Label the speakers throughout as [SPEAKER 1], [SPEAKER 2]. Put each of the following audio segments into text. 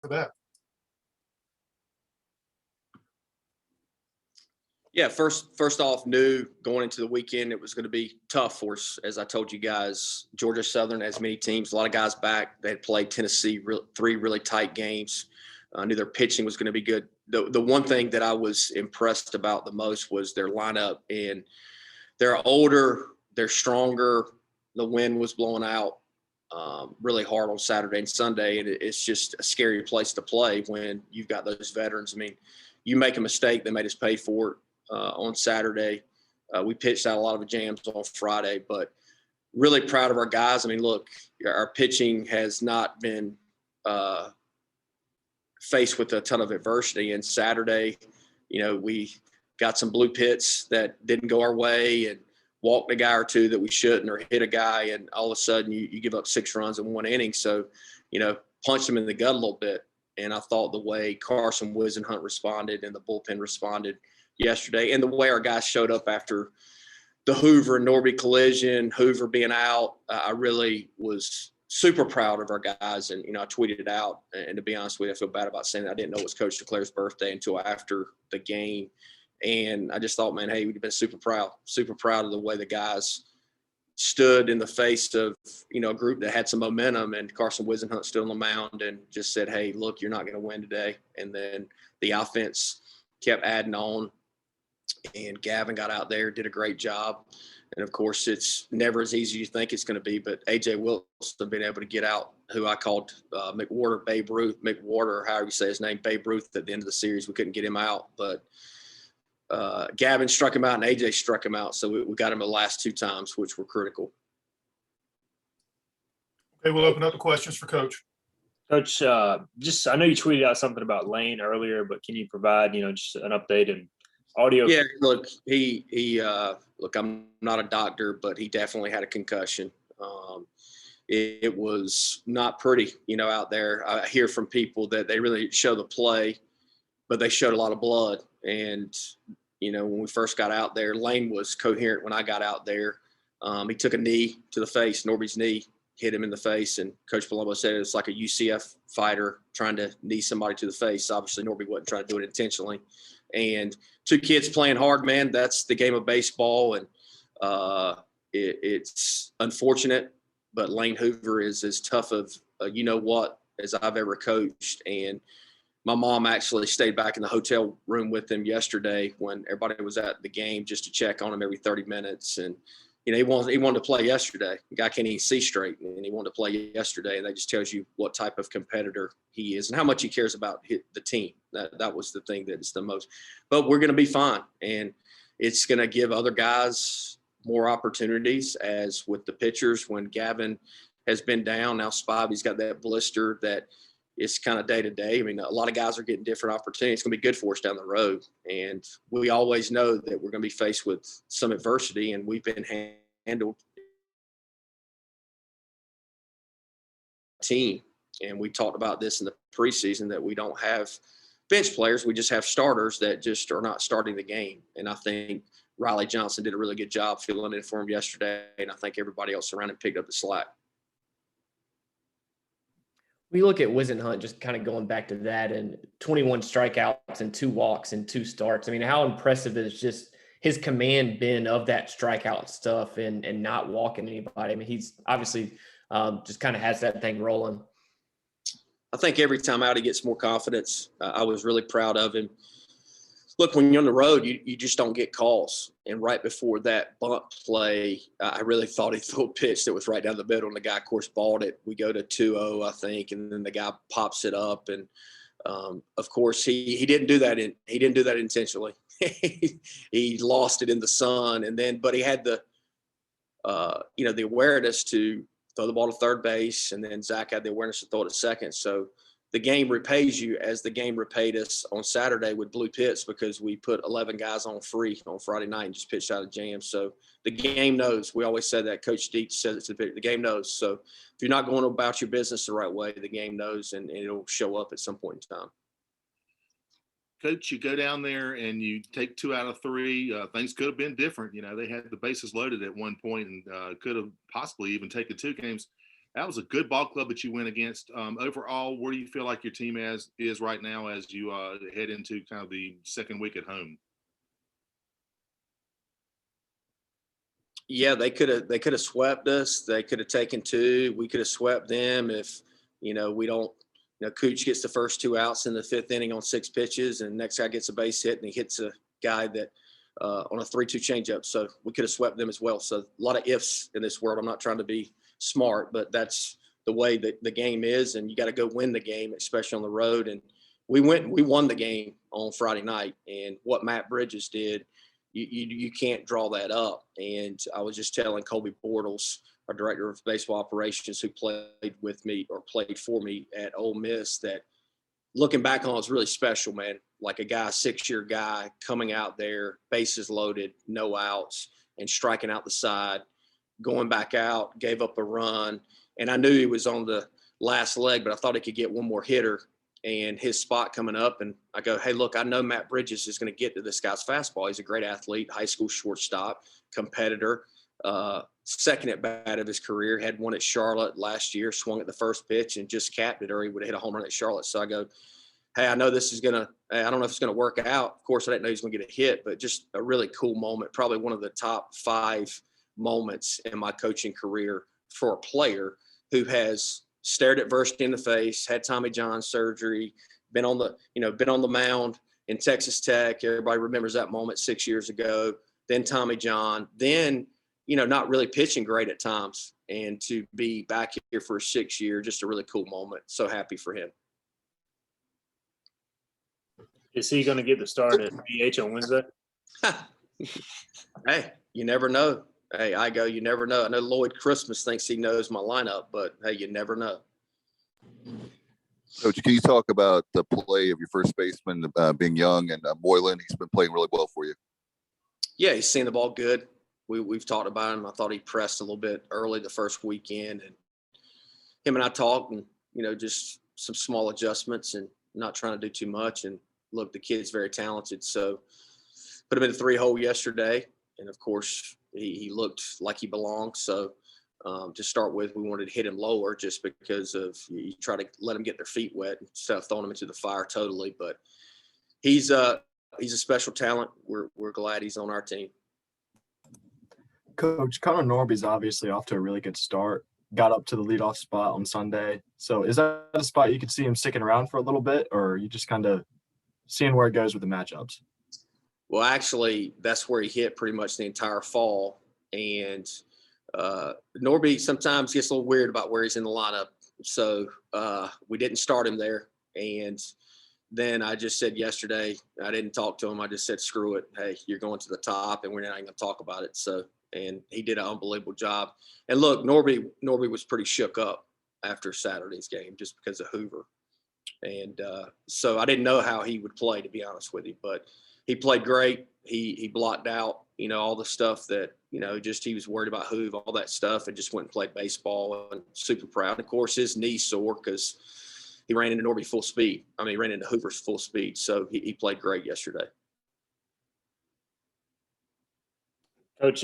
[SPEAKER 1] for that.
[SPEAKER 2] Yeah, first off, knew going into the weekend it was going to be tough for us. As I told you guys, Georgia Southern has many teams, a lot of guys back. They had played Tennessee, three really tight games. I knew their pitching was going to be good. The one thing that I was impressed about the most was their lineup. And they're older, they're stronger. The wind was blowing out really hard on Saturday and Sunday, and it's just a scary place to play when you've got those veterans. I mean, you make a mistake, they made us pay for it. On Saturday. We pitched out a lot of jams on Friday, but really proud of our guys. I mean, look, our pitching has not been faced with a ton of adversity. And Saturday, we got some blue pits that didn't go our way and walked a guy or two that we shouldn't, or hit a guy, and all of a sudden you give up 6 runs in 1 inning. So, punched him in the gut a little bit. And I thought the way Carson Wisenhunt responded and the bullpen responded yesterday, and the way our guys showed up after the Hoover and Norby collision, Hoover being out, I really was super proud of our guys. And, I tweeted it out, and to be honest with you, I feel bad about saying that. I didn't know it was Coach DeClaire's birthday until after the game. And I just thought, man, hey, we've been super proud of the way the guys stood in the face of, a group that had some momentum, and Carson Wisenhunt stood on the mound and just said, hey, look, you're not going to win today. And then the offense kept adding on. And Gavin got out there, did a great job. And, of course, it's never as easy as you think it's going to be. But A.J. Wilson been able to get out, who I called McWhorter, however you say his name, Babe Ruth at the end of the series. We couldn't get him out. But Gavin struck him out and A.J. struck him out. So we got him the last 2 times, which were critical.
[SPEAKER 1] Okay, we'll open up the questions for Coach.
[SPEAKER 3] Coach, I know you tweeted out something about Lane earlier, but can you provide, just an update and audio?
[SPEAKER 2] Yeah, look, look, I'm not a doctor, but he definitely had a concussion. It was not pretty, out there. I hear from people that they really show the play, but they showed a lot of blood. And, when we first got out there, Lane was coherent when I got out there. He took a knee to the face, Norby's knee hit him in the face, and Coach Palumbo said it's like a UCF fighter trying to knee somebody to the face. Obviously, Norby wasn't trying to do it intentionally. And 2 kids playing hard, man, that's the game of baseball. And it's unfortunate, but Lane Hoover is as tough of what as I've ever coached. And my mom actually stayed back in the hotel room with him yesterday when everybody was at the game, just to check on him every 30 minutes. And, he wanted to play yesterday. The guy can't even see straight, and he wanted to play yesterday. And that just tells you what type of competitor he is and how much he cares about the team. That was the thing that's the most. But we're going to be fine, and it's going to give other guys more opportunities, as with the pitchers. When Gavin has been down, now Spivey's got that blister that is kind of day to day. I mean, a lot of guys are getting different opportunities. It's going to be good for us down the road. And we always know that we're going to be faced with some adversity, and we've been handled team. And we talked about this in the preseason, that we don't have bench players. We just have starters that just are not starting the game. And I think Riley Johnson did a really good job filling in for him yesterday. And I think everybody else around him picked up the slack.
[SPEAKER 4] We look at Wisenhunt, just kind of going back to that, and 21 strikeouts and 2 walks and 2 starts. I mean, how impressive is just his command been of that strikeout stuff and not walking anybody? I mean, he's obviously just kind of has that thing rolling.
[SPEAKER 2] I think every time out he gets more confidence. I was really proud of him. Look, when you're on the road, you just don't get calls. And right before that bunt play, I really thought he threw a pitch that was right down the middle, and the guy, of course, balled it. We go to 2-0, I think, and then the guy pops it up. And of course, he didn't do that. He didn't do that intentionally. He lost it in the sun, but he had the awareness to throw the ball to third base, and then Zach had the awareness to throw it to second. So the game repays you, as the game repaid us on Saturday with blue pits, because we put 11 guys on free on Friday night and just pitched out of jam. So the game knows. We always said that. Coach Deitch says it to the pitcher. The game knows. So if you're not going about your business the right way, the game knows, and it'll show up at some point in time.
[SPEAKER 5] Coach, you go down there and you take 2 out of 3. Things could have been different. They had the bases loaded at one point and could have possibly even taken 2 games That was a good ball club that you went against. Overall, where do you feel like your team is right now as you head into kind of the second week at home?
[SPEAKER 2] Yeah, they could have swept us. They could have taken two. We could have swept them if, we don't, Cooch gets the first two outs in the fifth inning on 6 pitches, and next guy gets a base hit and he hits a guy that on a 3-2 changeup. So we could have swept them as well. So a lot of ifs in this world. I'm not trying to be smart, but that's the way that the game is, and you got to go win the game, especially on the road. And we won the game on Friday night, and what Matt Bridges did, you can't draw that up. And I was just telling Colby Bortles, our director of baseball operations, who played with me or played for me at Ole Miss, that looking back on it's really special, man. Like a guy, 6-year guy coming out there, bases loaded, no outs, and striking out the side, going back out, gave up a run. And I knew he was on the last leg, but I thought he could get one more hitter and his spot coming up. And I go, hey, look, I know Matt Bridges is going to get to this guy's fastball. He's a great athlete, high school shortstop, competitor, second at bat of his career, had one at Charlotte last year, swung at the first pitch and just capped it, or he would have hit a home run at Charlotte. So I go, hey, I know this is going to, I don't know if it's going to work out. Of course, I didn't know he was going to get a hit, but just a really cool moment, probably one of the top 5 moments in my coaching career for a player who has stared adversity in the face, had Tommy John surgery, been on the mound in Texas Tech. Everybody remembers that moment 6 years ago. Then Tommy John, then, not really pitching great at times. And to be back here for a 6th year, just a really cool moment. So happy for him.
[SPEAKER 3] Is he going to get the start at DH on Wednesday?
[SPEAKER 2] Hey, you never know. Hey, you never know. I know Lloyd Christmas thinks he knows my lineup, but hey, you never know.
[SPEAKER 6] Coach, can you talk about the play of your first baseman being young and Moylan? He's been playing really well for you.
[SPEAKER 2] Yeah, he's seen the ball good. We've talked about him. I thought he pressed a little bit early the first weekend, and him and I talked, and just some small adjustments and not trying to do too much. And look, the kid's very talented, so put him in the 3-hole yesterday, and of course he looked like he belonged. So to start with, we wanted to hit him lower just because of you try to let them get their feet wet instead of throwing them into the fire totally. But he's a special talent. We're glad he's on our team.
[SPEAKER 7] Coach, Connor Norby's obviously off to a really good start. Got up to the leadoff spot on Sunday. So is that a spot you could see him sticking around for a little bit, or are you just kind of seeing where it goes with the matchups?
[SPEAKER 2] Well, actually, that's where he hit pretty much the entire fall. And Norby sometimes gets a little weird about where he's in the lineup. So we didn't start him there. And then I just said yesterday, I didn't talk to him. I just said, screw it. Hey, you're going to the top, and we're not even going to talk about it. So, and he did an unbelievable job. And look, Norby was pretty shook up after Saturday's game just because of Hoover. And so I didn't know how he would play, to be honest with you, but he played great. He blocked out, all the stuff that, just he was worried about Hoove, all that stuff, and just went and played baseball, and super proud. And of course, his knee's sore because he ran into Norby full speed. I mean, he ran into Hoover's full speed. So he played great yesterday.
[SPEAKER 3] Coach,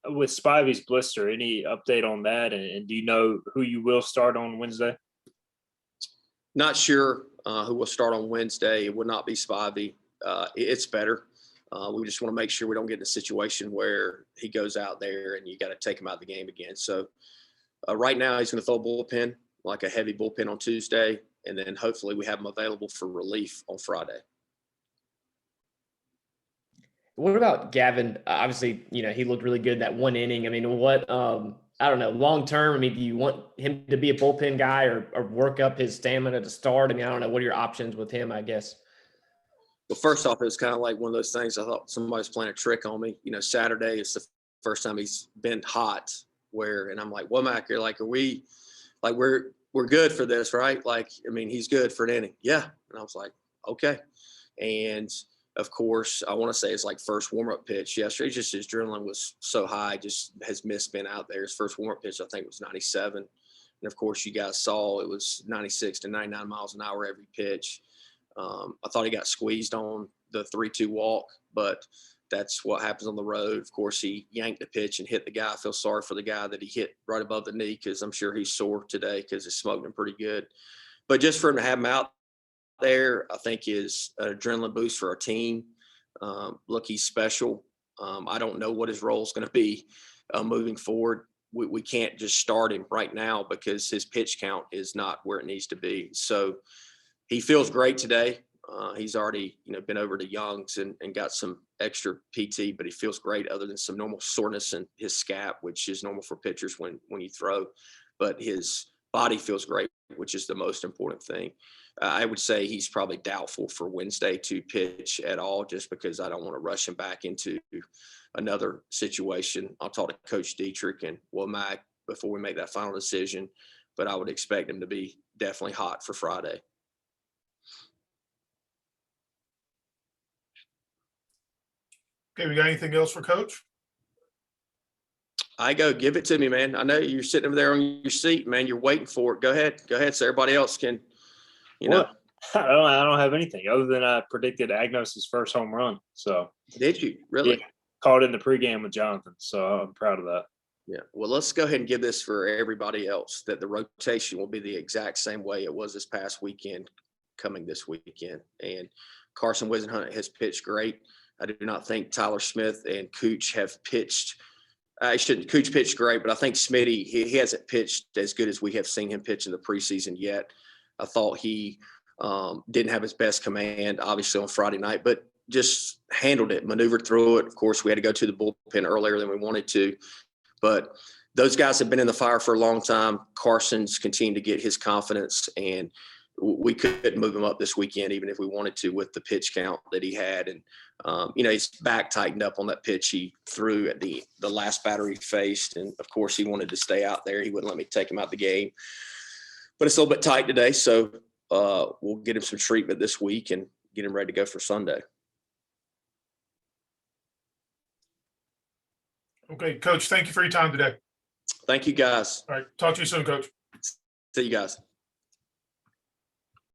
[SPEAKER 3] with Spivey's blister, any update on that? And do you know who you will start on Wednesday?
[SPEAKER 2] Not sure who will start on Wednesday. It would not be Spivey. It's better. We just want to make sure we don't get in a situation where he goes out there and you got to take him out of the game again. So right now he's going to throw a bullpen, like a heavy bullpen on Tuesday, and then hopefully we have him available for relief on Friday.
[SPEAKER 4] What about Gavin? Obviously, he looked really good that one inning. I mean, what, I don't know, long term, I mean, do you want him to be a bullpen guy or work up his stamina to start? I mean, I don't know. What are your options with him, I guess?
[SPEAKER 2] Well, first off, it was kind of like one of those things. I thought somebody was playing a trick on me. Saturday is the first time he's been hot and I'm like, well, Mac, you're like, we're good for this, right? Like, I mean, he's good for an inning. Yeah. And I was like, okay. And of course, I want to say it's like first warm-up pitch yesterday. Just his adrenaline was so high, just has missed been out there. His first warm-up pitch, I think, was 97. And of course, you guys saw it was 96 to 99 miles an hour every pitch. I thought he got squeezed on the 3-2 walk, but that's what happens on the road. Of course, he yanked the pitch and hit the guy. I feel sorry for the guy that he hit right above the knee, because I'm sure he's sore today because it smoked him pretty good. But just for him to have him out there, I think is an adrenaline boost for our team. Look, he's special. I don't know what his role is going to be moving forward. We can't just start him right now because his pitch count is not where it needs to be. So he feels great today. He's already, been over to Young's and got some extra PT, but he feels great other than some normal soreness in his scap, which is normal for pitchers when you throw. But his body feels great, which is the most important thing. I would say he's probably doubtful for Wednesday to pitch at all, just because I don't want to rush him back into another situation. I'll talk to Coach Dietrich and Womack before we make that final decision, but I would expect him to be definitely hot for Friday.
[SPEAKER 1] Okay, we got anything else for Coach?
[SPEAKER 2] I go, give it to me, man. I know you're sitting over there on your seat, man. You're waiting for it. Go ahead. So everybody else can,
[SPEAKER 3] Well, I don't have anything other than I predicted Agnos's first home run. So
[SPEAKER 2] Did you really?
[SPEAKER 3] Yeah, called in the pregame with Jonathan. So I'm proud of that.
[SPEAKER 2] Yeah. Well, let's go ahead and give this for everybody else, that the rotation will be the exact same way it was this past weekend coming this weekend. And Carson Wisenhunt has pitched great. I do not think Tyler Smith and Cooch have pitched. Cooch pitched great, but I think Smitty, he hasn't pitched as good as we have seen him pitch in the preseason yet. I thought he didn't have his best command, obviously, on Friday night, but just handled it, maneuvered through it. Of course, we had to go to the bullpen earlier than we wanted to, but those guys have been in the fire for a long time. Carson's continued to get his confidence, and we couldn't move him up this weekend, even if we wanted to, with the pitch count that he had. And, his back tightened up on that pitch he threw at the last batter he faced. And, of course, he wanted to stay out there. He wouldn't let me take him out the game. But it's a little bit tight today, so we'll get him some treatment this week and get him ready to go for Sunday.
[SPEAKER 1] Okay, Coach, thank you for your time today.
[SPEAKER 2] Thank you, guys.
[SPEAKER 1] All right, talk to you soon, Coach.
[SPEAKER 2] See you guys.